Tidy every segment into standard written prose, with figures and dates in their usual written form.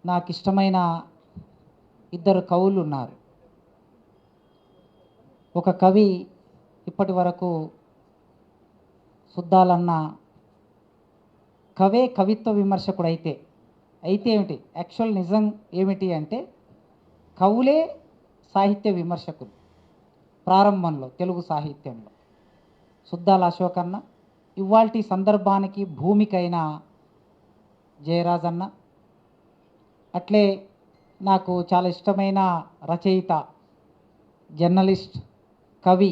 నాకు ఇష్టమైన ఇద్దరు కవులు ఉన్నారు. ఒక కవి ఇప్పటి వరకు సుద్దాలన్న కవే కవిత్వ విమర్శకుడు అయితే ఏమిటి యాక్చువల్ నిజం ఏమిటి అంటే కవులే సాహిత్య విమర్శకులు ప్రారంభంలో తెలుగు సాహిత్యంలో. సుద్దాల అశోకన్న, ఇవాల్టి సందర్భానికి భూమికైన జయరాజన్న, అట్లే నాకు చాలా ఇష్టమైన రచయిత, జర్నలిస్ట్, కవి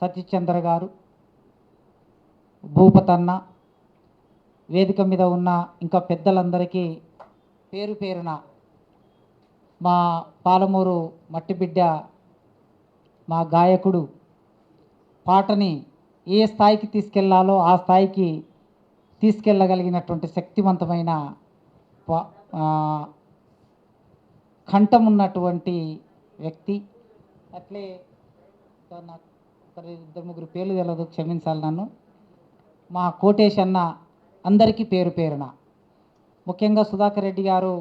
సత్యచంద్ర గారు, భూపతన్న, వేదిక మీద ఉన్న ఇంకా పెద్దలందరికీ పేరు పేరున, మా పాలమూరు మట్టిబిడ్డ, మా గాయకుడు పాటని ఏ స్థాయికి తీసుకెళ్లాలో ఆ స్థాయికి తీసుకెళ్ళగలిగినటువంటి శక్తివంతమైన కంఠం ఉన్నటువంటి వ్యక్తి. అట్లే నాకు ఇద్దరు ముగ్గురు పేర్లు తెలియదు, క్షమించాలి నన్ను. మా కోటేష్ అన్న, అందరికీ పేరు పేరున. ముఖ్యంగా సుధాకర్ రెడ్డి గారు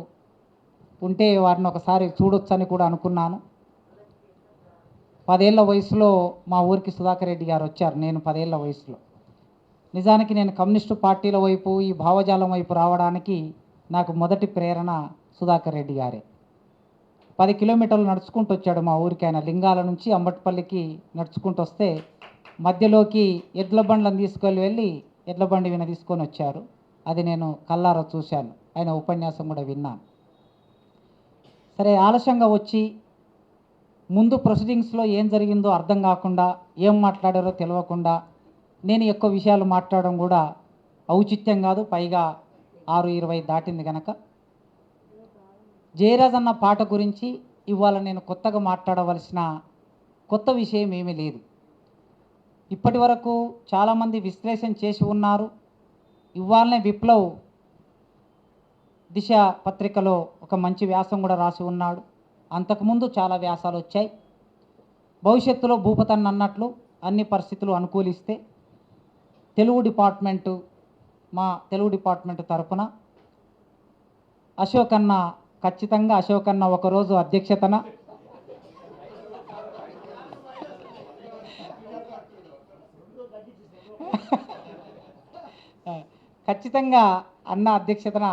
ఉంటే వారిని ఒకసారి చూడొచ్చని కూడా అనుకున్నాను. 10 ఏళ్ల వయసులో మా ఊరికి సుధాకర్ రెడ్డి గారు వచ్చారు, నేను 10 ఏళ్ల వయసులో. నిజానికి నేను కమ్యూనిస్టు పార్టీల వైపు, ఈ భావజాలం వైపు రావడానికి నాకు మొదటి ప్రేరణ సుధాకర్ రెడ్డి గారే. 10 కిలోమీటర్లు నడుచుకుంటూ వచ్చాడు మా ఊరికి. ఆయన లింగాల నుంచి అంబట్పల్లికి నడుచుకుంటూ వస్తే మధ్యలోకి ఎడ్ల బండ్లను వెళ్ళి ఎడ్ల బండి విన తీసుకొని వచ్చారు. అది నేను కల్లారా చూశాను, ఆయన ఉపన్యాసం కూడా విన్నాను. సరే, ఆలస్యంగా వచ్చి ముందు ప్రొసీడింగ్స్లో ఏం జరిగిందో అర్థం కాకుండా, ఏం మాట్లాడారో తెలియకుండా నేను ఎక్కువ విషయాలు మాట్లాడడం కూడా ఔచిత్యం కాదు. పైగా 6:20 దాటింది కనుక జయరాజ్ అన్న పాట గురించి ఇవాళ నేను కొత్తగా మాట్లాడవలసిన కొత్త విషయం ఏమీ లేదు. ఇప్పటి వరకు చాలామంది విశ్లేషణ చేసి ఉన్నారు. ఇవాళనే విప్లవ్ దిశ పత్రికలో ఒక మంచి వ్యాసం కూడా రాసి ఉన్నాడు. అంతకుముందు చాలా వ్యాసాలు వచ్చాయి. భవిష్యత్తులో భూపతన్ అన్నట్లు అన్ని పరిస్థితులు అనుకూలిస్తే మా తెలుగు డిపార్ట్మెంట్ తరపున అశోకన్న, ఖచ్చితంగా అశోకన్న ఒకరోజు అధ్యక్షతన ఖచ్చితంగా అన్న అధ్యక్షతన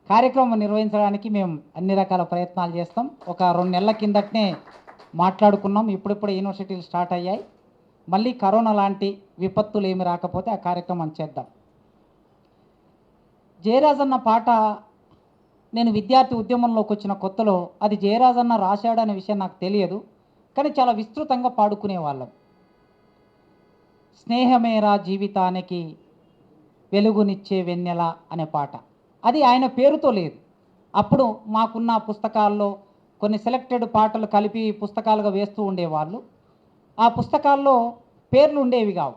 కార్యక్రమం నిర్వహించడానికి మేము అన్ని రకాల ప్రయత్నాలు చేస్తాం. ఒక 2 నెలల కిందటనే మాట్లాడుకున్నాం. ఇప్పుడిప్పుడే యూనివర్సిటీలు స్టార్ట్ అయ్యాయి. మళ్ళీ కరోనా లాంటి విపత్తులు ఏమి రాకపోతే ఆ కార్యక్రమం చేద్దాం. జయరాజన్న పాట నేను విద్యార్థి ఉద్యమంలోకి వచ్చిన కొత్తలో అది జయరాజన్న రాశాడనే విషయం నాకు తెలియదు, కానీ చాలా విస్తృతంగా పాడుకునేవాళ్ళం. స్నేహమేరా జీవితానికి వెలుగునిచ్చే వెన్నెల అనే పాట, అది ఆయన పేరుతో లేదు. అప్పుడు మాకున్న పుస్తకాల్లో కొన్ని సెలెక్టెడ్ పాటలు కలిపి పుస్తకాలుగా వేస్తూ ఉండేవాళ్ళు. ఆ పుస్తకాల్లో పేర్లు ఉండేవి కావు,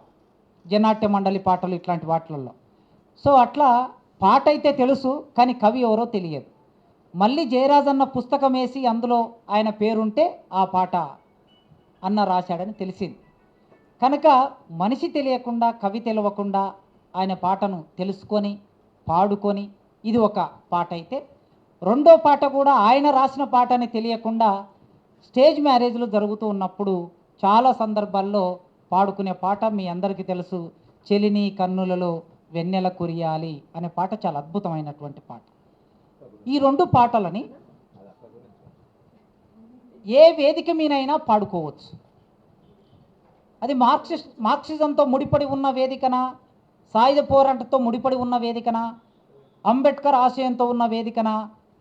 జనాట్య మండలి పాటలు ఇట్లాంటి వాటిల్లో. సో అట్లా పాట అయితే తెలుసు, కానీ కవి ఎవరో తెలియదు. మళ్ళీ జయరాజన్న పుస్తకం వేసి అందులో ఆయన పేరుంటే ఆ పాట అన్న రాశాడని తెలిసింది. కనుక మనిషి తెలియకుండా, కవి తెలియకుండా ఆయన పాటను తెలుసుకొని పాడుకొని ఇది ఒక పాట అయితే, రెండో పాట కూడా ఆయన రాసిన పాట అని తెలియకుండా స్టేజ్ మ్యారేజ్లు జరుగుతూ ఉన్నప్పుడు చాలా సందర్భాల్లో పాడుకునే పాట మీ అందరికీ తెలుసు. చెలిని కన్నులలో వెన్నెల కురియాలి అనే పాట చాలా అద్భుతమైనటువంటి పాట. ఈ 2 పాటలని ఏ వేదిక మీనైనా పాడుకోవచ్చు. అది మార్క్సిజంతో ముడిపడి ఉన్న వేదికన, సాయుధ పోరాటంతో ముడిపడి ఉన్న వేదికన, అంబేద్కర్ ఆశయంతో ఉన్న వేదికన,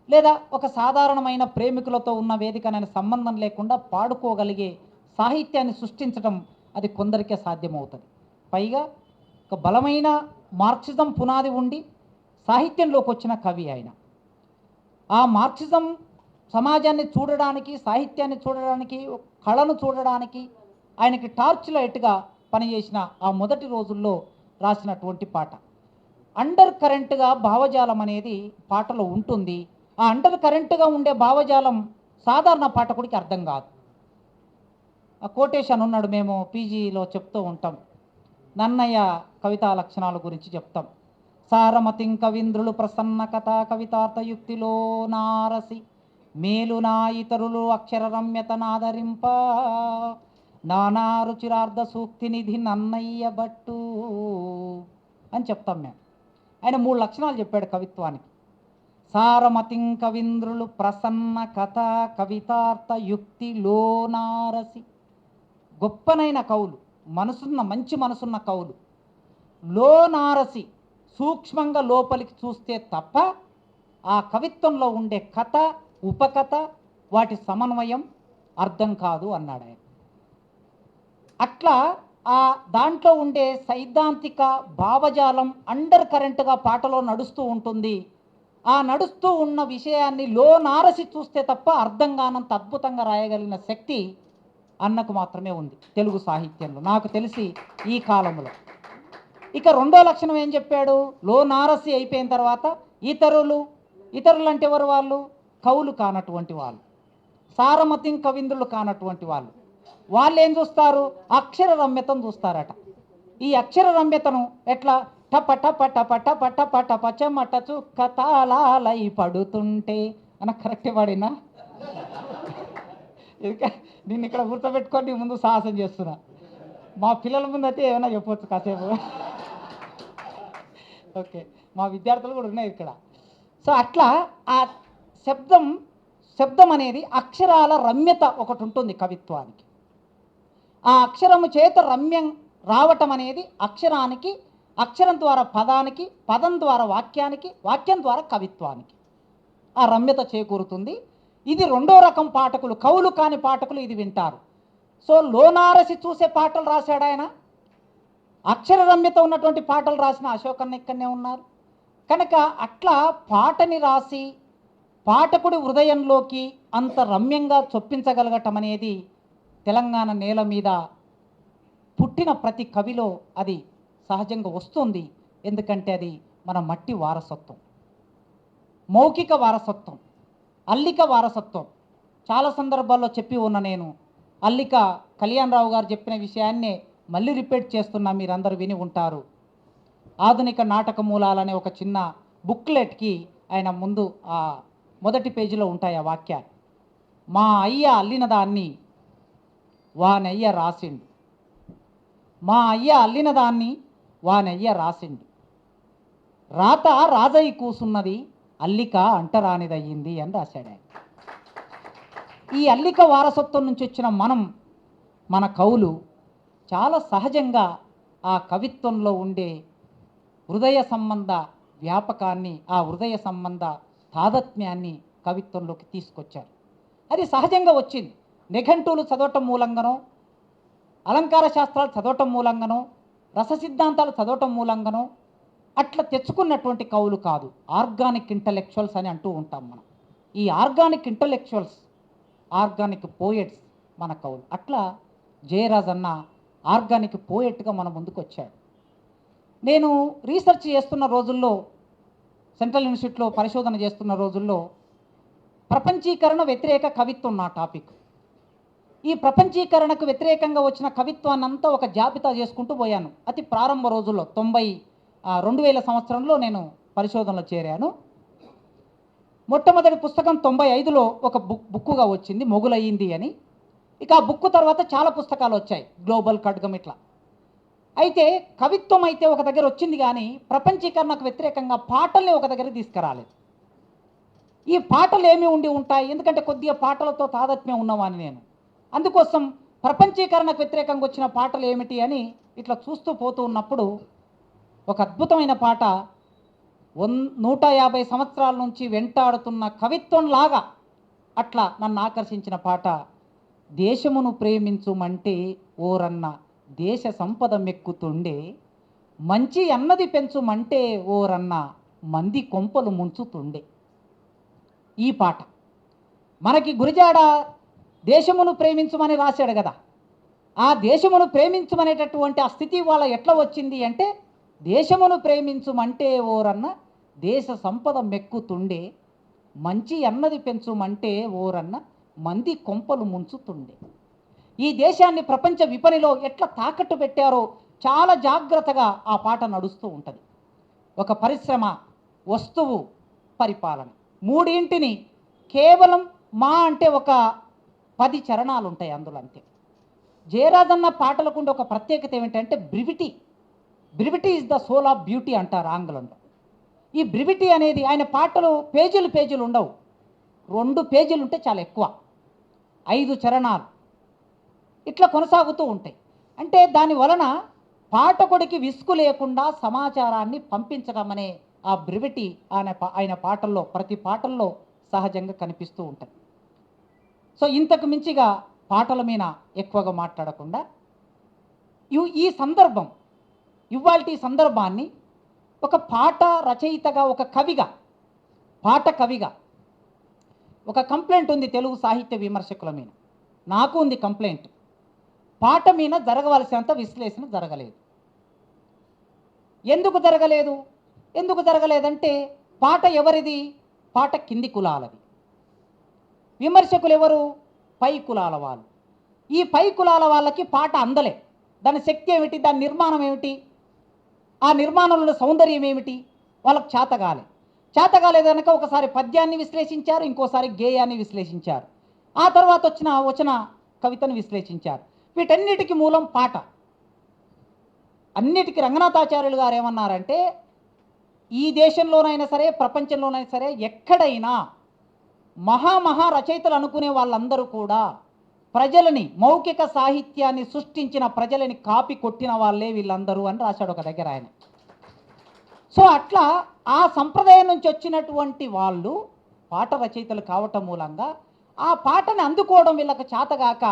లేదా ఒక సాధారణమైన ప్రేమికులతో ఉన్న వేదికన సంబంధం లేకుండా పాడుకోగలిగే సాహిత్యాన్ని సృష్టించడం అది కొందరికే సాధ్యమవుతుంది. పైగా ఒక బలమైన మార్క్సిజం పునాది ఉండి సాహిత్యంలోకి వచ్చిన కవి ఆయన. ఆ మార్క్సిజం సమాజాన్ని చూడడానికి, సాహిత్యాన్ని చూడడానికి, కళను చూడడానికి ఆయనకి టార్చ్ లైట్గా పనిచేసిన ఆ మొదటి రోజుల్లో రాసినటువంటి పాట. అండర్ కరెంట్గా భావజాలం అనేది పాటలో ఉంటుంది. ఆ అండర్ కరెంట్గా ఉండే భావజాలం సాధారణ పాఠకుడికి అర్థం కాదు. ఆ కోటేషన్ ఉన్నాడు, మేము పీజీలో చెప్తూ ఉంటాం, నన్నయ్య కవితా లక్షణాల గురించి చెప్తాం. సారమతిం కవీంద్రులు ప్రసన్న కథా కవితార్థయుక్తిలో నారసి మేలునా ఇతరులు అక్షర రమ్యత నాదరింప నానా రుచిరార్థ సూక్తి నిధి నన్నయ్య భట్టు అని చెప్తాం మేము. ఆయన 3 లక్షణాలు చెప్పాడు కవిత్వానికి. సారమతిం కవీంద్రులు ప్రసన్న కథా కవితార్థ యుక్తి లోనారసి, గొప్పనైన కవులు, మంచి మనసున్న కవులు. లోనారసి, సూక్ష్మంగా లోపలికి చూస్తే తప్ప ఆ కవిత్వంలో ఉండే కథ, ఉపకథ, వాటి సమన్వయం అర్థం కాదు అన్నాడు ఆయన. అట్లా ఆ దాంట్లో ఉండే సైద్ధాంతిక భావజాలం అండర్ కరెంట్గా పాటలో నడుస్తూ ఉంటుంది. ఆ నడుస్తూ ఉన్న విషయాన్ని లోనారసి చూస్తే తప్ప అర్థం కానంత అద్భుతంగా రాయగలిగిన శక్తి అన్నకు మాత్రమే ఉంది తెలుగు సాహిత్యంలో, నాకు తెలిసి ఈ కాలంలో. ఇక రెండో లక్షణం ఏం చెప్పాడు? లోనారసి అయిపోయిన తర్వాత ఇతరులు అంటే ఎవరు? వాళ్ళు కవులు కానటువంటి వాళ్ళు, సారమతిం కవీంద్రులు కానటువంటి వాళ్ళు. వాళ్ళు ఏం చూస్తారు? అక్షర రమ్యతను చూస్తారట. ఈ అక్షర రమ్యతను ఎట్లా? టప టప టప టప టప టప చెమట చుక్క తాళాలై పడుతుంటే అన్న కరెక్టే పడినా? నేను ఇక్కడ గుర్తుపెట్టుకొని ముందు సాహసం చేస్తున్నా. మా పిల్లల ముందు అయితే ఏమైనా చెప్పొచ్చు కాసేపు. ఓకే, మా విద్యార్థులు కూడా ఉన్నాయి ఇక్కడ. సో అట్లా ఆ శబ్దం అనేది అక్షరాల రమ్యత ఒకటి ఉంటుంది కవిత్వానికి. ఆ అక్షరము చేత రమ్యం రావటం అనేది అక్షరానికి, అక్షరం ద్వారా పదానికి, పదం ద్వారా వాక్యానికి, వాక్యం ద్వారా కవిత్వానికి ఆ రమ్యత చేకూరుతుంది. ఇది రెండో రకం పాఠకులు, కవులు కాని పాఠకులు ఇది వింటారు. సో లోనారసి చూసే పాటలు రాశాడు ఆయన. అక్షర రమ్యత ఉన్నటువంటి పాటలు రాసిన అశోకన్న ఇక్కడనే ఉన్నారు. కనుక అట్లా పాటని రాసి పాఠకుడి హృదయంలోకి అంత రమ్యంగా చొప్పించగలగటం అనేది తెలంగాణ నేల మీద పుట్టిన ప్రతి కవిలో అది సహజంగా వస్తుంది. ఎందుకంటే అది మన మట్టి వారసత్వం, మౌఖిక వారసత్వం, అల్లిక వారసత్వం. చాలా సందర్భాల్లో చెప్పి ఉన్న నేను అల్లిక కళ్యాణరావు గారు చెప్పిన విషయాన్నే మళ్ళీ రిపీట్ చేస్తున్నా, మీరందరూ విని ఉంటారు. ఆధునిక నాటక మూలాలనే ఒక చిన్న బుక్లెట్కి ఆయన ముందు ఆ మొదటి పేజీలో ఉంటాయి ఆ వాక్యాలు. మా అయ్య అల్లిన దాన్ని వానయ్య రాసిండు, మా అయ్య అల్లిన దాన్ని వానయ్య రాసిండు, రాత రాజయ్య కూసున్నది అల్లిక అంటరానిదయ్యింది అని రాశాడు ఆయన. ఈ అల్లిక వారసత్వం నుంచి వచ్చిన మన కవులు చాలా సహజంగా ఆ కవిత్వంలో ఉండే హృదయ సంబంధ వ్యాపకాన్ని, ఆ హృదయ సంబంధ తాదాత్మ్యాన్ని కవిత్వంలోకి తీసుకొచ్చారు. అది సహజంగా వచ్చింది. నిఘంటువులు చదవటం మూలంగానో, అలంకార శాస్త్రాలు చదవటం మూలంగానో, రస సిద్ధాంతాలు చదవటం మూలంగానో అట్లా తెచ్చుకున్నటువంటి కవులు కాదు. ఆర్గానిక్ ఇంటలెక్చువల్స్ అని అంటూ ఉంటాం మనం. ఈ ఆర్గానిక్ ఇంటలెక్చువల్స్, ఆర్గానిక్ పోయెట్స్ మన కవులు. అట్లా జయరాజ్ అన్న ఆర్గానిక్ పోయెట్గా మన ముందుకు వచ్చాడు. నేను రీసెర్చ్ చేస్తున్న రోజుల్లో, సెంట్రల్ యూనివర్సిటీలో పరిశోధన చేస్తున్న రోజుల్లో ప్రపంచీకరణ వ్యతిరేక కవిత్వం నా టాపిక్. ఈ ప్రపంచీకరణకు వ్యతిరేకంగా వచ్చిన కవిత్వాన్ని అంతా ఒక జాబితా చేసుకుంటూ పోయాను. అతి ప్రారంభ రోజుల్లో 2000 సంవత్సరంలో నేను పరిశోధనలో చేరాను. మొట్టమొదటి పుస్తకం 95లో ఒక బుక్కుగా వచ్చింది, మొగులయ్యింది అని. ఇక ఆ బుక్కు తర్వాత చాలా పుస్తకాలు వచ్చాయి, గ్లోబల్ ఖడ్గం ఇట్లా. అయితే కవిత్వం అయితే ఒక దగ్గర వచ్చింది, కానీ ప్రపంచీకరణకు వ్యతిరేకంగా పాటల్ని ఒక దగ్గర తీసుకురాలేదు. ఈ పాటలు ఏమి ఉండి ఉంటాయి? ఎందుకంటే కొద్దిగా పాటలతో తాదాత్మ్యం ఉన్నవాని నేను. అందుకోసం ప్రపంచీకరణకు వ్యతిరేకంగా వచ్చిన పాటలు ఏమిటి అని ఇట్లా చూస్తూ పోతూ ఉన్నప్పుడు ఒక అద్భుతమైన పాట, 150 సంవత్సరాల నుంచి వెంటాడుతున్న కవిత్వంలాగా అట్లా నన్ను ఆకర్షించిన పాట, దేశమును ప్రేమించుమంటే ఓరన్న దేశ సంపద మెక్కుతుండే, మంచి అన్నది పెంచుమంటే ఓరన్న మంది కొంపలు ముంచుతుండే. ఈ పాట మనకి గురిజాడ దేశమును ప్రేమించమని రాశాడు కదా. ఆ దేశమును ప్రేమించమనేటటువంటి ఆ స్థితి వాళ్ళ ఎట్లా వచ్చింది అంటే, దేశమును ప్రేమించుమంటే ఓరన్న దేశ సంపద మెక్కుతుండే, మంచి అన్నది పెంచుమంటే ఓరన్న మంది కొంపలు ముంచుతుండే. ఈ దేశాన్ని ప్రపంచ విపణిలో ఎట్లా తాకట్టు పెట్టారో చాలా జాగ్రత్తగా ఆ పాట నడుస్తూ ఉంటుంది. ఒక పరిశ్రమ, వస్తువు, పరిపాలన, మూడింటిని కేవలం మా అంటే ఒక 10 చరణాలు ఉంటాయి అందులో అంతే. జయరాజన్న పాటలకుండే ఒక ప్రత్యేకత ఏమిటంటే brevity. Brevity is the soul of beauty అంటారు ఆంగ్లంలో. ఈ బ్రివిటీ అనేది ఆయన పాటలు పేజీలు ఉండవు, 2 పేజీలు ఉంటే చాలా ఎక్కువ, 5 చరణాలు ఇట్లా కొనసాగుతూ ఉంటాయి. అంటే దాని వలన పాఠకుడికి విసుగు లేకుండా సమాచారాన్ని పంపించడం అనే ఆ బ్రివిటీ ఆయన పాటల్లో, ప్రతి పాటల్లో సహజంగా కనిపిస్తూ ఉంటుంది. సో ఇంతకు మించిగా పాటల మీద ఎక్కువగా మాట్లాడకుండా ఈ సందర్భం, ఇవాల్టి సందర్భాన్ని ఒక పాట రచయితగా, ఒక కవిగా, పాట కవిగా ఒక కంప్లైంట్ ఉంది తెలుగు సాహిత్య విమర్శకుల మీద. నాకు ఉంది కంప్లైంట్. పాట మీద జరగవలసినంత విశ్లేషణ జరగలేదు. ఎందుకు జరగలేదంటే పాట ఎవరిది? పాట కింది కులాలది. విమర్శకులు ఎవరు? పై కులాల వాళ్ళు. ఈ పై కులాల వాళ్ళకి పాట అందలే. దాని శక్తి ఏమిటి? దాని నిర్మాణం ఏమిటి? ఆ నిర్మాణంలో సౌందర్యం ఏమిటి? వాళ్ళకి చేత కాలేదు కనుక ఒకసారి పద్యాన్ని విశ్లేషించారు, ఇంకోసారి గేయాన్ని విశ్లేషించారు, ఆ తర్వాత వచ్చిన వచన కవితను విశ్లేషించారు. వీటన్నిటికీ మూలం పాట. అన్నిటికీ రంగనాథాచార్యులు గారు ఏమన్నారంటే, ఈ దేశంలోనైనా సరే, ప్రపంచంలోనైనా సరే, ఎక్కడైనా మహా రచయితలు అనుకునే వాళ్ళందరూ కూడా ప్రజలని, మౌఖిక సాహిత్యాన్ని సృష్టించిన ప్రజలని కాపీ కొట్టిన వాళ్ళే వీళ్ళందరూ అని రాశాడు ఒక దగ్గర ఆయన. సో అట్లా ఆ సంప్రదాయం నుంచి వచ్చినటువంటి వాళ్ళు పాట రచయితలు కావటం మూలంగా ఆ పాటని అందుకోవడం వీళ్ళకి చేతగాక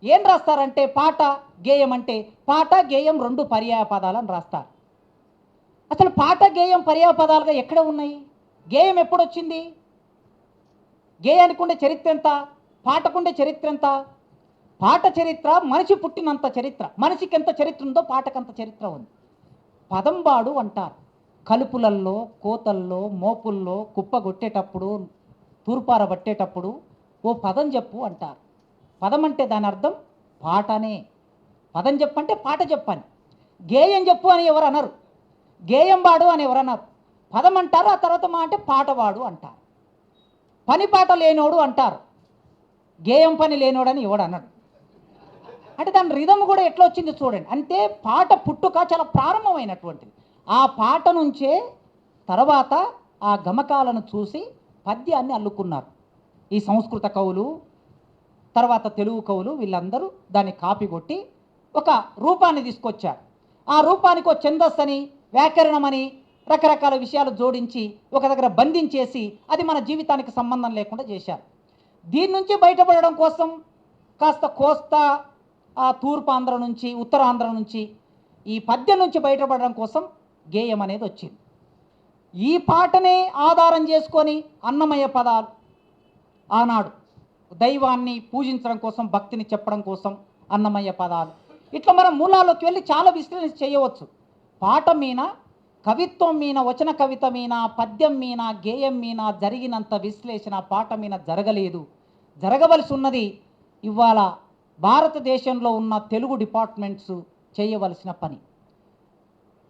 ఏం రాస్తారంటే, పాట గేయం అంటే పాట గేయం 2 పర్యాయ పదాలని రాస్తారు. అసలు పాట గేయం పర్యాయ పదాలుగా ఎక్కడ ఉన్నాయి? గేయం ఎప్పుడు వచ్చింది? గేయానికి ఉండే చరిత్ర ఎంత? పాటకుండే చరిత్ర ఎంత? పాట చరిత్ర మనిషి పుట్టినంత చరిత్ర. మనిషికి ఎంత చరిత్ర ఉందో పాటకంత చరిత్ర ఉంది. పదంబాడు అంటారు. కలుపులల్లో, కోతల్లో, మోపుల్లో కుప్పగొట్టేటప్పుడు, తూర్పార పట్టేటప్పుడు ఓ పదం చెప్పు అంటారు. పదం అంటే దాని అర్థం పాటనే. పదం చెప్పంటే పాట చెప్పని. గేయం చెప్పు అని ఎవరు అనరు, గేయం వాడు అని ఎవరు అన్నారు. పదం అంటారు, ఆ తర్వాత మా అంటే పాటవాడు అంటారు. పని పాట లేనోడు అంటారు, గేయం పని లేనోడని ఎవడు అన్నాడు. అంటే దాని రిధం కూడా ఎట్లా వచ్చింది చూడండి. అంటే పాట పుట్టుక చాలా ప్రారంభమైనటువంటిది. ఆ పాట నుంచే తర్వాత ఆ గమకాలను చూసి పద్యాన్ని అల్లుకున్నారు ఈ సంస్కృత కవులు, తర్వాత తెలుగు కవులు. వీళ్ళందరూ దాన్ని కాపీ కొట్టి ఒక రూపాన్ని తీసుకొచ్చారు. ఆ రూపానికి ఒక ఛందస్సు అని, వ్యాకరణం అని, రకరకాల విషయాలు జోడించి ఒక దగ్గర బంధించేసి అది మన జీవితానికి సంబంధం లేకుండా చేశారు. దీని నుంచి బయటపడడం కోసం కాస్త కోస్తా, ఆ తూర్పాంధ్ర నుంచి, ఉత్తరాంధ్ర నుంచి ఈ పద్యం నుంచి బయటపడడం కోసం గేయం అనేది వచ్చింది. ఈ పాటనే ఆధారం చేసుకొని అన్నమయ్య పదాలు ఆనాడు దైవాన్ని పూజించడం కోసం, భక్తిని చెప్పడం కోసం అన్నమయ్య పదాలు, ఇట్లా మనం మూలాల్లోకి వెళ్ళి చాలా విశ్లేషణ చేయవచ్చు. పాట మీద, కవిత్వం మీద, వచన కవిత మీద, పద్యం మీద, గేయం మీద జరిగినంత విశ్లేషణ పాట మీద జరగలేదు. జరగవలసి ఉన్నది ఇవాళ భారతదేశంలో ఉన్న తెలుగు డిపార్ట్మెంట్స్ చేయవలసిన పని.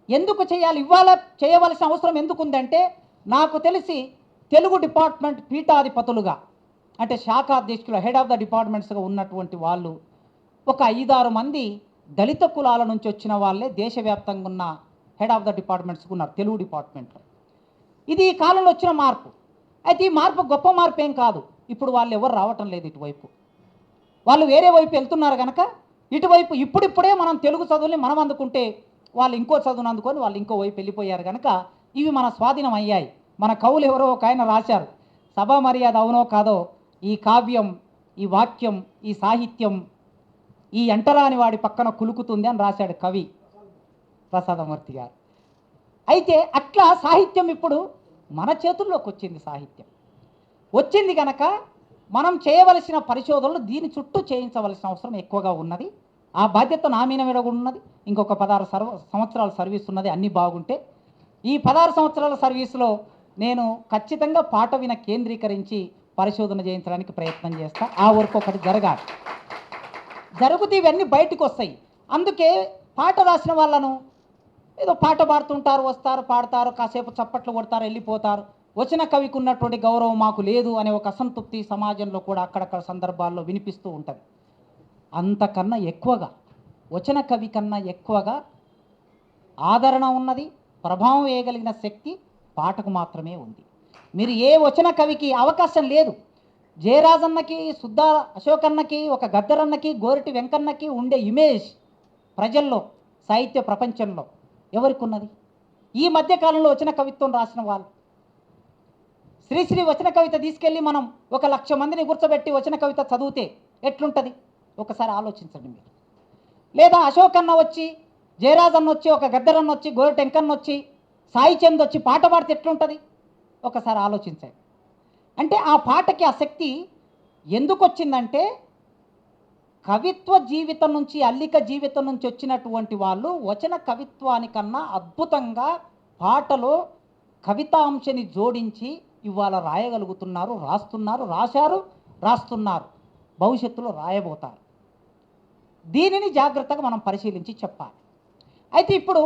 ఎందుకు చేయాలి? ఇవాళ చేయవలసిన అవసరం ఎందుకుందంటే, నాకు తెలిసి తెలుగు డిపార్ట్మెంట్ పీఠాధిపతులుగా, అంటే శాఖాధ్యక్షులు, హెడ్ ఆఫ్ ద డిపార్ట్మెంట్స్గా ఉన్నటువంటి వాళ్ళు ఒక 5-6 మంది దళిత కులాల నుంచి వచ్చిన వాళ్ళే దేశవ్యాప్తంగా ఉన్న హెడ్ ఆఫ్ ద డిపార్ట్మెంట్స్గా ఉన్నారు తెలుగు డిపార్ట్మెంట్లో. ఇది ఈ కాలంలో వచ్చిన మార్పు. అయితే ఈ మార్పు గొప్ప మార్పు ఏం కాదు. ఇప్పుడు వాళ్ళు ఎవరు రావటం లేదు ఇటువైపు. వాళ్ళు వేరే వైపు వెళ్తున్నారు కనుక ఇటువైపు ఇప్పుడిప్పుడే మనం తెలుగు చదువుల్ని మనం అందుకుంటే వాళ్ళు ఇంకో చదువును అందుకొని వాళ్ళు ఇంకో వైపు వెళ్ళిపోయారు కనుక ఇవి మన స్వాధీనం అయ్యాయి. మన కవులు ఎవరో ఒక ఆయన రాశారు, సభా మర్యాద అవునో కాదో, ఈ కావ్యం, ఈ వాక్యం, ఈ సాహిత్యం ఈ ఎంటరాని వాడి పక్కన కులుకుతుంది అని రాశాడు కవి ప్రసాదమూర్తి గారు. అయితే అట్లా సాహిత్యం ఇప్పుడు మన చేతుల్లోకి వచ్చింది. సాహిత్యం వచ్చింది కనుక మనం చేయవలసిన పరిశోధనలు దీని చుట్టూ చేయించవలసిన అవసరం ఎక్కువగా ఉన్నది. ఆ బాధ్యత నా మీద కూడా ఉన్నది. ఇంకొక 16 సంవత్సరాల సర్వీస్ ఉన్నది. అన్నీ బాగుంటే ఈ 16 సంవత్సరాల సర్వీసులో నేను ఖచ్చితంగా పాట విన కేంద్రీకరించి పరిశోధన చేయించడానికి ప్రయత్నం చేస్తా. ఆ వర్క్ ఒకటి జరగాలి. జరుగుతూ ఇవన్నీ బయటకు వస్తాయి. అందుకే పాట రాసిన వాళ్ళను ఏదో పాట పాడుతుంటారు, వస్తారు, పాడతారు, కాసేపు చప్పట్లు కొడతారు, వెళ్ళిపోతారు. వచన కవికి ఉన్నటువంటి గౌరవం మాకు లేదు అనే ఒక అసంతృప్తి సమాజంలో కూడా అక్కడక్కడ సందర్భాల్లో వినిపిస్తూ ఉంటుంది. అంతకన్నా ఎక్కువగా వచన కవి కన్నా ఎక్కువగా ఆదరణ ఉన్నది, ప్రభావం వేయగలిగిన శక్తి పాటకు మాత్రమే ఉంది. మీరు ఏ వచన కవికి అవకాశం లేదు. జయరాజన్నకి, సుద్దా అశోకన్నకి, ఒక గద్దరన్నకి, గోరటి వెంకన్నకి ఉండే ఇమేజ్ ప్రజల్లో, సాహిత్య ప్రపంచంలో ఎవరికి ఉన్నది? ఈ మధ్యకాలంలో వచన కవిత్వం రాసిన వాళ్ళు శ్రీశ్రీ వచన కవిత తీసుకెళ్ళి మనం 1,00,000 మందిని కూర్చోబెట్టి వచన కవిత చదివితే ఎట్లుంటుంది ఒకసారి ఆలోచించండి మీరు. లేదా అశోకన్న వచ్చి, జయరాజన్న వచ్చి, ఒక గద్దరన్న వచ్చి, గోరటి వెంకన్న వచ్చి, సాయి చంద్ వచ్చి పాట పాడితే ఎట్లుంటుంది ఒకసారి ఆలోచించండి. అంటే ఆ పాటకి ఆ శక్తి ఎందుకు వచ్చిందంటే కవిత్వ జీవితం నుంచి, అల్లిక జీవితం నుంచి వచ్చినటువంటి వాళ్ళు వచన కవిత్వానికన్నా అద్భుతంగా పాటలో కవితాంశని జోడించి ఇవాళ రాయగలుగుతున్నారు, రాస్తున్నారు, రాశారు, రాస్తున్నారు, భవిష్యత్తులో రాయబోతారు. దీనిని జాగ్రత్తగా మనం పరిశీలించి చెప్పాలి. అయితే ఇప్పుడు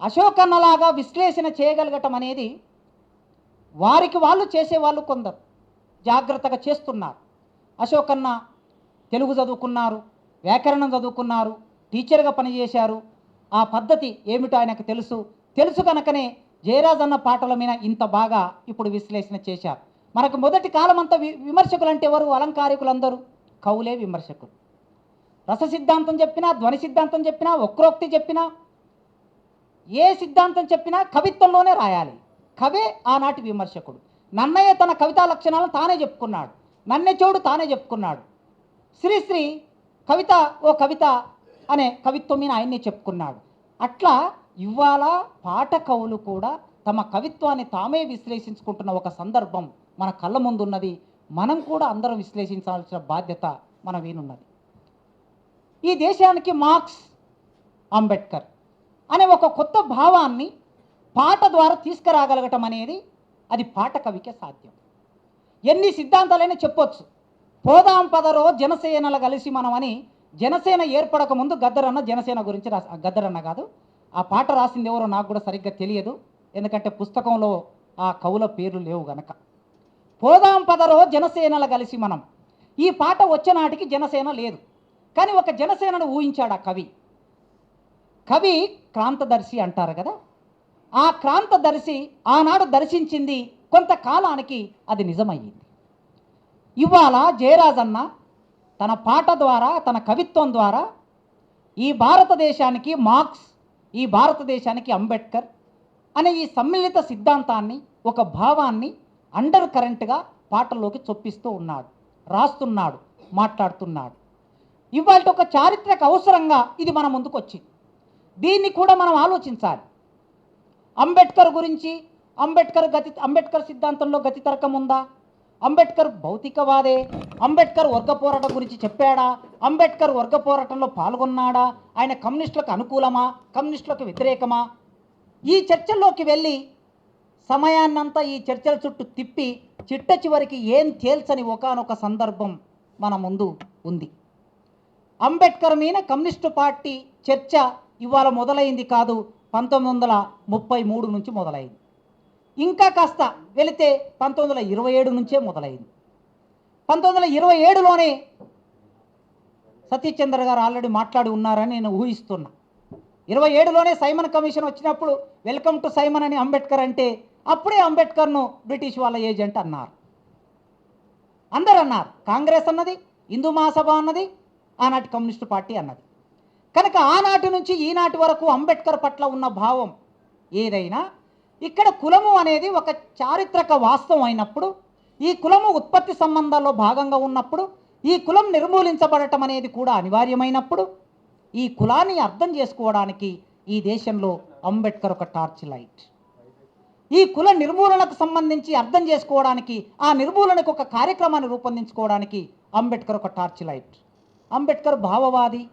అశోకన్నలాగా విశ్లేషణ చేయగలగటం అనేది వారికి వాళ్ళు చేసేవాళ్ళు కొందరు జాగ్రత్తగా చేస్తున్నారు. అశోకన్న తెలుగు చదువుకున్నారు, వ్యాకరణం చదువుకున్నారు, టీచర్గా పనిచేశారు. ఆ పద్ధతి ఏమిటో ఆయనకు తెలుసు కనుకనే జయరాజన్న పాటల మీద ఇంత బాగా ఇప్పుడు విశ్లేషణ చేశారు. మనకు మొదటి కాలం అంతా విమర్శకులు అంటే ఎవరు? అలంకారికులందరూ కవులే విమర్శకులు. రస సిద్ధాంతం చెప్పినా, ధ్వని సిద్ధాంతం చెప్పినా, వక్రోక్తి చెప్పినా, ఏ సిద్ధాంతం చెప్పినా కవిత్వంలోనే రాయాలి. కవే ఆనాటి విమర్శకుడు. నన్నయ్య తన కవితా లక్షణాలను తానే చెప్పుకున్నాడు, నన్నెచోడు తానే చెప్పుకున్నాడు. శ్రీశ్రీ కవిత ఓ కవిత అనే కవిత్వం మీద ఆయన్నే చెప్పుకున్నాడు. అట్లా ఇవాళ పాట కవులు కూడా తమ కవిత్వాన్ని తామే విశ్లేషించుకుంటున్న ఒక సందర్భం మన కళ్ళ ముందు ఉన్నది. మనం కూడా అందరం విశ్లేషించాల్సిన బాధ్యత మన వీనున్నది. ఈ దేశానికి మార్క్స్, అంబేద్కర్ అనే ఒక కొత్త భావాన్ని పాట ద్వారా తీసుకురాగలగటం అనేది అది పాట కవికే సాధ్యం. ఎన్ని సిద్ధాంతాలైనా చెప్పొచ్చు. పోదాం పదరో జనసేనల కలిసి మనం అని జనసేన ఏర్పడక ముందు గద్దరన్న జనసేన గురించి గద్దరన్న కాదు, ఆ పాట రాసింది ఎవరో నాకు కూడా సరిగ్గా తెలియదు, ఎందుకంటే పుస్తకంలో ఆ కవుల పేర్లు లేవు గనక. పోదాం పదరో జనసేనల కలిసి మనం, ఈ పాట వచ్చే నాటికి జనసేన లేదు, కానీ ఒక జనసేనను ఊహించాడు ఆ కవి. కవి క్రాంతదర్శి అంటారు కదా, ఆ క్రాంతదర్శి ఆనాడు దర్శించింది కొంతకాలానికి అది నిజమయ్యింది. ఇవాళ జయరాజన్న తన పాట ద్వారా, తన కవిత్వం ద్వారా ఈ భారతదేశానికి మార్క్స్, ఈ భారతదేశానికి అంబేద్కర్ అనే ఈ సమ్మిళిత సిద్ధాంతాన్ని, ఒక భావాన్ని అండర్ కరెంట్గా పాటల్లోకి చొప్పిస్తూ ఉన్నాడు, రాస్తున్నాడు, మాట్లాడుతున్నాడు. ఇవాళ ఒక చారిత్రక అవసరంగా ఇది మన ముందుకు వచ్చింది. దీన్ని కూడా మనం ఆలోచించాలి. అంబేద్కర్ గురించి, అంబేద్కర్ సిద్ధాంతంలో గతి తర్కం ఉందా? అంబేద్కర్ భౌతికవాదే? అంబేద్కర్ వర్గ పోరాటం గురించి చెప్పాడా? అంబేద్కర్ వర్గ పోరాటంలో పాల్గొన్నాడా? ఆయన కమ్యూనిస్టులకు అనుకూలమా, కమ్యూనిస్టులకు వ్యతిరేకమా? ఈ చర్చల్లోకి వెళ్ళి సమయాన్నంతా ఈ చర్చల చుట్టూ తిప్పి చిట్ట చివరికి ఏం తేల్చని ఒకానొక సందర్భం మన ముందు ఉంది. అంబేద్కర్ మీద కమ్యూనిస్టు పార్టీ చర్చ ఇవాళ మొదలైంది కాదు, 1933 నుంచి మొదలైంది. ఇంకా కాస్త వెళితే 1927 నుంచే మొదలైంది. 1927లోనే సతీశ్చంద్ర గారు ఆల్రెడీ మాట్లాడి ఉన్నారని నేను ఊహిస్తున్నా. 27లోనే సైమన్ కమిషన్ వచ్చినప్పుడు వెల్కమ్ టు సైమన్ అని అంబేద్కర్ అంటే అప్పుడే అంబేద్కర్ను బ్రిటిష్ వాళ్ళ ఏజెంట్ అన్నారు. అందరు అన్నారు. కాంగ్రెస్ అన్నది, హిందూ మహాసభ అన్నది, ఆనాటి కమ్యూనిస్టు పార్టీ అన్నది. కనుక ఆనాటి నుంచి ఈనాటి వరకు అంబేద్కర్ పట్ల ఉన్న భావం ఏదైనా, ఇక్కడ కులము అనేది ఒక చారిత్రక వాస్తవం అయినప్పుడు, ఈ కులము ఉత్పత్తి సంబంధాల్లో భాగంగా ఉన్నప్పుడు, ఈ కులం నిర్మూలించబడటం అనేది కూడా అనివార్యమైనప్పుడు, ఈ కులాన్ని అర్థం చేసుకోవడానికి ఈ దేశంలో అంబేద్కర్ ఒక టార్చ్ లైట్. ఈ కుల నిర్మూలనకు సంబంధించి అర్థం చేసుకోవడానికి, ఆ నిర్మూలనకు ఒక కార్యక్రమాన్ని రూపొందించుకోవడానికి అంబేద్కర్ ఒక టార్చ్ లైట్. అంబేద్కర్ భావవాది,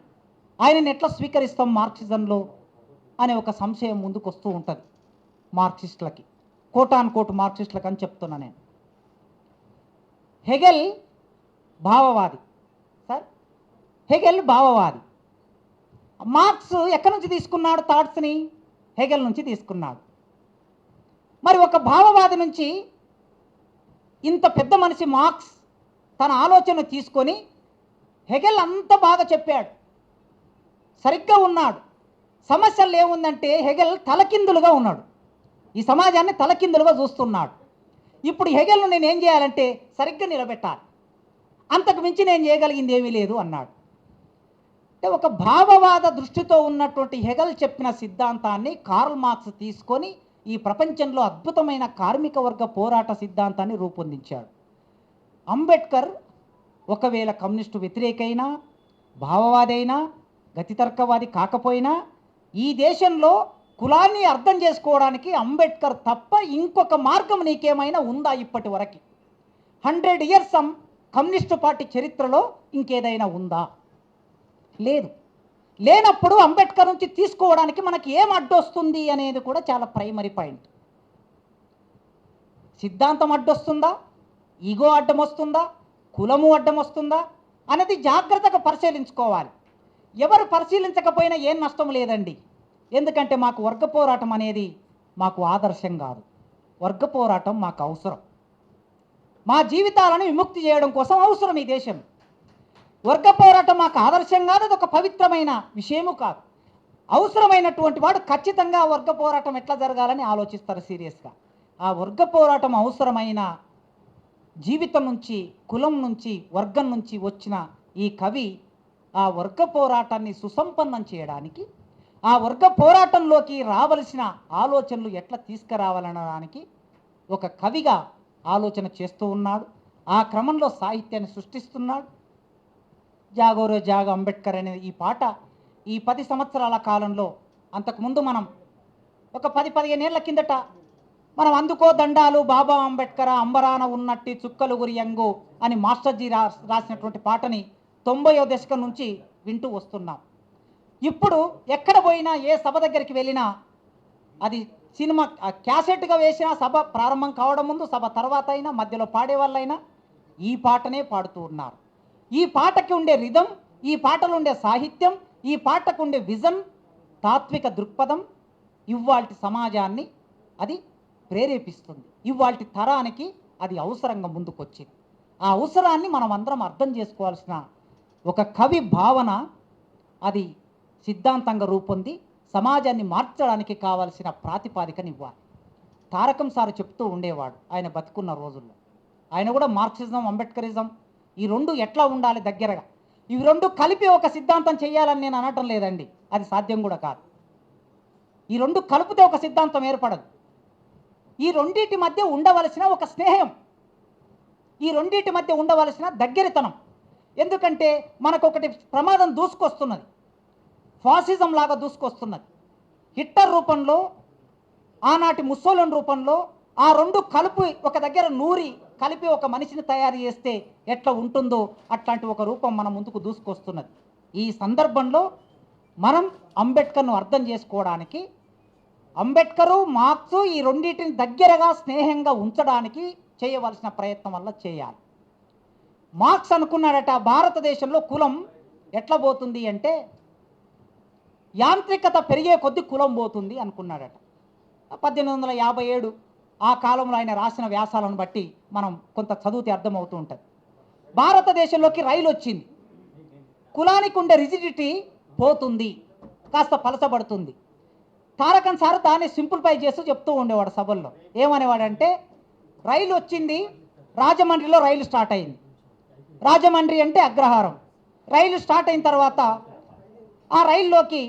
ఆయనని ఎట్లా స్వీకరిస్తాం మార్క్సిజంలో అనే ఒక సంశయం ముందుకు వస్తూ ఉంటుంది మార్క్సిస్టులకి, కోటాన్ కోట్ మార్క్సిస్టులకు అని చెప్తున్నా నేను. హెగెల్ భావవాది సార్, హెగెల్ భావవాది. మార్క్స్ ఎక్కడి నుంచి తీసుకున్నాడు థాట్స్ని? హెగెల్ నుంచి తీసుకున్నాడు. మరి ఒక భావవాది నుంచి ఇంత పెద్ద మనిషి మార్క్స్ తన ఆలోచన తీసుకొని హెగెల్ అంత బాగా చెప్పాడు, సరిగ్గా ఉన్నాడు. సమస్యలు ఏముందంటే హెగెల్ తలకిందులుగా ఉన్నాడు, ఈ సమాజాన్ని తలకిందులుగా చూస్తున్నాడు. ఇప్పుడు హెగెల్ను నేను ఏం చేయాలంటే సరిగ్గా నిలబెట్టాలి, అంతకు మించి నేను చేయగలిగింది ఏమీ లేదు అన్నాడు. అంటే ఒక భావవాద దృష్టితో ఉన్నటువంటి హెగెల్ చెప్పిన సిద్ధాంతాన్ని కార్ల్ మార్క్స్ తీసుకొని ఈ ప్రపంచంలో అద్భుతమైన కార్మిక వర్గ పోరాట సిద్ధాంతాన్ని రూపొందించాడు. అంబేద్కర్ ఒకవేళ కమ్యూనిస్టు వ్యతిరేకైనా, భావవాది అయినా, గతితర్కవాది కాకపోయినా ఈ దేశంలో కులాన్ని అర్థం చేసుకోవడానికి అంబేద్కర్ తప్ప ఇంకొక మార్గం నీకేమైనా ఉందా ఇప్పటి వరకు? 100 years కమ్యూనిస్టు పార్టీ చరిత్రలో ఇంకేదైనా ఉందా? లేదు. లేనప్పుడు అంబేద్కర్ నుంచి తీసుకోవడానికి మనకి ఏం అడ్డొస్తుంది అనేది కూడా చాలా ప్రైమరీ పాయింట్. సిద్ధాంతం అడ్డొస్తుందా, ఈగో అడ్డం వస్తుందా, కులము అడ్డం వస్తుందా అనేది జాగ్రత్తగా పరిశీలించుకోవాలి. ఎవరు పరిశీలించకపోయినా ఏం నష్టం లేదండి. ఎందుకంటే మాకు వర్గ పోరాటం అనేది మాకు ఆదర్శం కాదు, వర్గ పోరాటం మాకు అవసరం. మా జీవితాలను విముక్తి చేయడం కోసం అవసరం ఈ దేశం. వర్గ పోరాటం మాకు ఆదర్శం కాదు, అది ఒక పవిత్రమైన విషయము కాదు. అవసరమైనటువంటి వాడు ఖచ్చితంగా వర్గ పోరాటం ఎట్లా జరగాలని ఆలోచిస్తారు సీరియస్గా. ఆ వర్గ పోరాటం అవసరమైన జీవితం నుంచి, కులం నుంచి, వర్గం నుంచి వచ్చిన ఈ కవి ఆ వర్గ పోరాటాన్ని సుసంపన్నం చేయడానికి, ఆ వర్గ పోరాటంలోకి రావలసిన ఆలోచనలు ఎట్లా తీసుకురావాలనడానికి ఒక కవిగా ఆలోచన చేస్తూ ఉన్నాడు. ఆ క్రమంలో సాహిత్యాన్ని సృష్టిస్తున్నాడు. జాగోరే జాగ అంబేద్కర్ అనే ఈ పాట ఈ 10 సంవత్సరాల కాలంలో, అంతకుముందు మనం ఒక 10-15 ఏళ్ల కిందట మనం అందుకో దండాలు బాబా అంబేద్కర్ అంబరాన ఉన్నట్టి చుక్కలు గురియంగు అని మాస్టర్జీ రాసినటువంటి పాటని 90వ దశకం నుంచి వింటూ వస్తున్నాం. ఇప్పుడు ఎక్కడ పోయినా, ఏ సభ దగ్గరికి వెళ్ళినా, అది సినిమా క్యాసెట్గా వేసిన సభ ప్రారంభం కావడం ముందు, సభ తర్వాత అయినా, మధ్యలో పాడేవాళ్ళైనా ఈ పాటనే పాడుతూ ఉన్నారు. ఈ పాటకి ఉండే రిధం, ఈ పాటలో ఉండే సాహిత్యం, ఈ పాటకు ఉండే విజన్, తాత్విక దృక్పథం ఇవాల్టి సమాజాన్ని అది ప్రేరేపిస్తుంది. ఇవాల్టి తరానికి అది అవసరంగా ముందుకొచ్చింది. ఆ అవసరాన్ని మనం అందరం అర్థం చేసుకోవాల్సిన ఒక కవి భావన, అది సిద్ధాంతంగా రూపొంది సమాజాన్ని మార్చడానికి కావాల్సిన ప్రాతిపాదికనివ్వాలి. తారకం సార్ చెప్తూ ఉండేవాడు ఆయన బతుకున్న రోజుల్లో. ఆయన కూడా మార్క్సిజం, అంబేద్కరిజం ఈ రెండు ఎట్లా ఉండాలి దగ్గరగా, ఇవి రెండు కలిపి ఒక సిద్ధాంతం చేయాలని నేను అనటం లేదండి, అది సాధ్యం కూడా కాదు. ఈ రెండు కలిపితే ఒక సిద్ధాంతం ఏర్పడదు. ఈ రెండింటి మధ్య ఉండవలసిన ఒక స్నేహం, ఈ రెండింటి మధ్య ఉండవలసిన దగ్గరితనం. ఎందుకంటే మనకొకటి ప్రమాదం దూసుకొస్తున్నది, ఫాసిజం లాగా దూసుకొస్తున్నది. హిట్లర్ రూపంలో, ఆనాటి ముస్సోలిన్ రూపంలో ఆ రెండు కలిపి ఒక దగ్గర నూరి కలిపి ఒక మనిషిని తయారు చేస్తే ఎట్లా ఉంటుందో అట్లాంటి ఒక రూపం మన ముందుకు దూసుకొస్తున్నది. ఈ సందర్భంలో మనం అంబేద్కర్ను అర్థం చేసుకోవడానికి, అంబేద్కరు మార్క్సు ఈ రెండింటిని దగ్గరగా స్నేహంగా ఉంచడానికి చేయవలసిన ప్రయత్నం వల్ల చేయాలి. మార్క్స్ అనుకున్నాడట, భారతదేశంలో కులం ఎట్లా పోతుంది అంటే యాంత్రికత పెరిగే కొద్దీ కులం పోతుంది అనుకున్నాడట. 1857 ఆ కాలంలో ఆయన రాసిన వ్యాసాలను బట్టి మనం కొంత చదివితే అర్థమవుతూ ఉంటుంది. భారతదేశంలోకి రైలు వచ్చింది, కులానికి ఉండే రిజిడిటీ పోతుంది, కాస్త పలసబడుతుంది. తారకన్ సార్ దాన్ని సింప్లిఫై చేస్తూ చెప్తూ ఉండేవాడు సభల్లో. ఏమనేవాడంటే, రైలు వచ్చింది, రాజమండ్రిలో రైలు స్టార్ట్ అయింది. రాజమండ్రి అంటే అగ్రహారం. రైలు స్టార్ట్ అయిన తర్వాత ఆ రైల్లోకి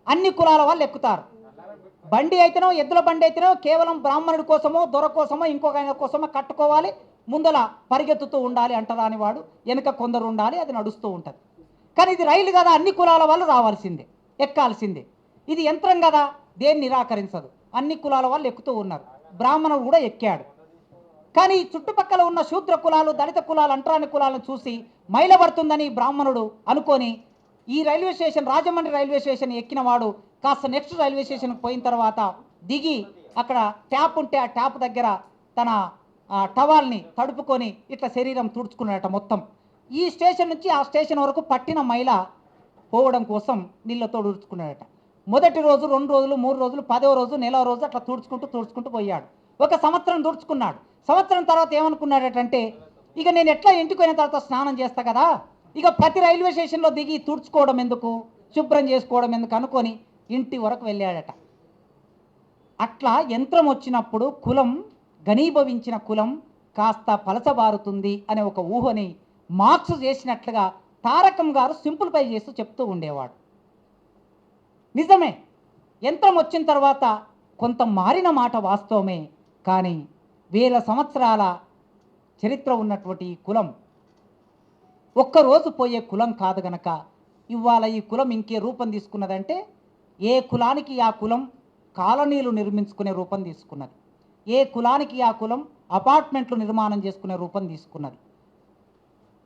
అన్ని కులాల వాళ్ళు ఎక్కుతారు. బండి అయితేనో, ఎద్దుల బండి అయితేనో కేవలం బ్రాహ్మణుడి కోసమో, దొర కోసమో, ఇంకొక ఆయన కోసమో కట్టుకోవాలి, ముందల పరిగెత్తుతూ ఉండాలి అంటరాని వాడు, వెనుక కొందరు ఉండాలి, అది నడుస్తూ ఉంటుంది. కానీ ఇది రైలు కదా, అన్ని కులాల వాళ్ళు రావాల్సిందే, ఎక్కాల్సిందే. ఇది యంత్రం కదా, దేన్ని నిరాకరించదు, అన్ని కులాల వాళ్ళు ఎక్కుతూ ఉన్నారు. బ్రాహ్మణుడు కూడా ఎక్కాడు. కానీ చుట్టుపక్కల ఉన్న శూద్ర కులాలు, దళిత కులాలు, అంటరాని కులాలను చూసి మైలపడుతుందని బ్రాహ్మణుడు అనుకొని ఈ railway station, Rajahmundry railway station ఎక్కిన వాడు కాస్త నెక్స్ట్ రైల్వే స్టేషన్కి పోయిన తర్వాత దిగి అక్కడ ట్యాప్ ఉంటే ఆ ట్యాప్ దగ్గర తన టవాల్ని తడుపుకొని ఇట్లా శరీరం తుడుచుకున్నాడట మొత్తం. ఈ స్టేషన్ నుంచి ఆ స్టేషన్ వరకు పట్టిన మైల పోవడం కోసం నీళ్ళతో తుడుచుకున్నాడట. మొదటి రోజు 2 రోజులు 3 రోజులు 10వ రోజు నెలవ రోజు అట్లా తుడుచుకుంటూ పోయాడు. ఒక సంవత్సరం తుడుచుకున్నాడు. సంవత్సరం తర్వాత ఏమనుకున్నాడటంటే ఇక నేను ఎట్లా ఇంటికి పోయిన తర్వాత స్నానం చేస్తా కదా, ఇక ప్రతి రైల్వే స్టేషన్లో దిగి తుడుచుకోవడం ఎందుకు, శుభ్రం చేసుకోవడం ఎందుకు అనుకొని ఇంటి వరకు వెళ్ళాడట. అట్లా యంత్రం వచ్చినప్పుడు కులం, ఘనీభవించిన కులం కాస్త పలచబారుతుంది అనే ఒక ఊహని మార్క్స్ చేసినట్లుగా తారకం గారు సింప్లిఫై చేస్తూ చెప్తూ ఉండేవాడు. నిజమే, యంత్రం వచ్చిన తర్వాత కొంత మారిన మాట వాస్తవమే. కానీ వేల సంవత్సరాల చరిత్ర ఉన్నటువంటి ఈ కులం ఒక్కరోజు పోయే కులం కాదు గనక ఇవాళ ఈ కులం ఇంకే రూపం తీసుకున్నదంటే ఏ కులానికి ఆ కులం కాలనీలు నిర్మించుకునే రూపం తీసుకున్నది, ఏ కులానికి ఆ కులం అపార్ట్మెంట్లు నిర్మాణం చేసుకునే రూపం తీసుకున్నది.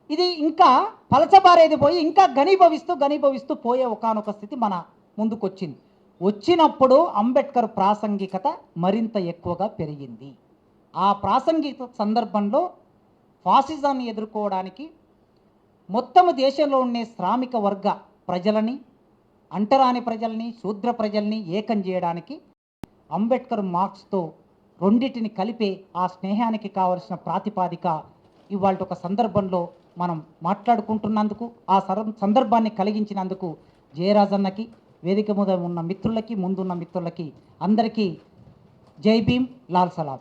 ఇది ఇంకా పలచబారేది పోయి ఇంకా ఘనీభవిస్తూ పోయే ఒకానొక స్థితి మన ముందుకొచ్చింది. వచ్చినప్పుడు అంబేద్కర్ ప్రాసంగికత మరింత ఎక్కువగా పెరిగింది. ఆ ప్రాసంగిక సందర్భంలో ఫాసిజాన్ని ఎదుర్కోవడానికి మొత్తము దేశంలో ఉండే శ్రామిక వర్గ ప్రజలని, అంటరాని ప్రజల్ని, శూద్ర ప్రజల్ని ఏకం చేయడానికి అంబేద్కర్ మార్క్స్తో రెండింటిని కలిపే ఆ స్నేహానికి కావలసిన ప్రాతిపాదిక ఇవాళ ఒక సందర్భంలో మనం మాట్లాడుకుంటున్నందుకు, ఆ సందర్భాన్ని కలిగించినందుకు జయరాజన్నకి, వేదిక మీద ఉన్న మిత్రులకి, ముందున్న మిత్రులకి అందరికీ జై భీమ్, లాల్ సలాం.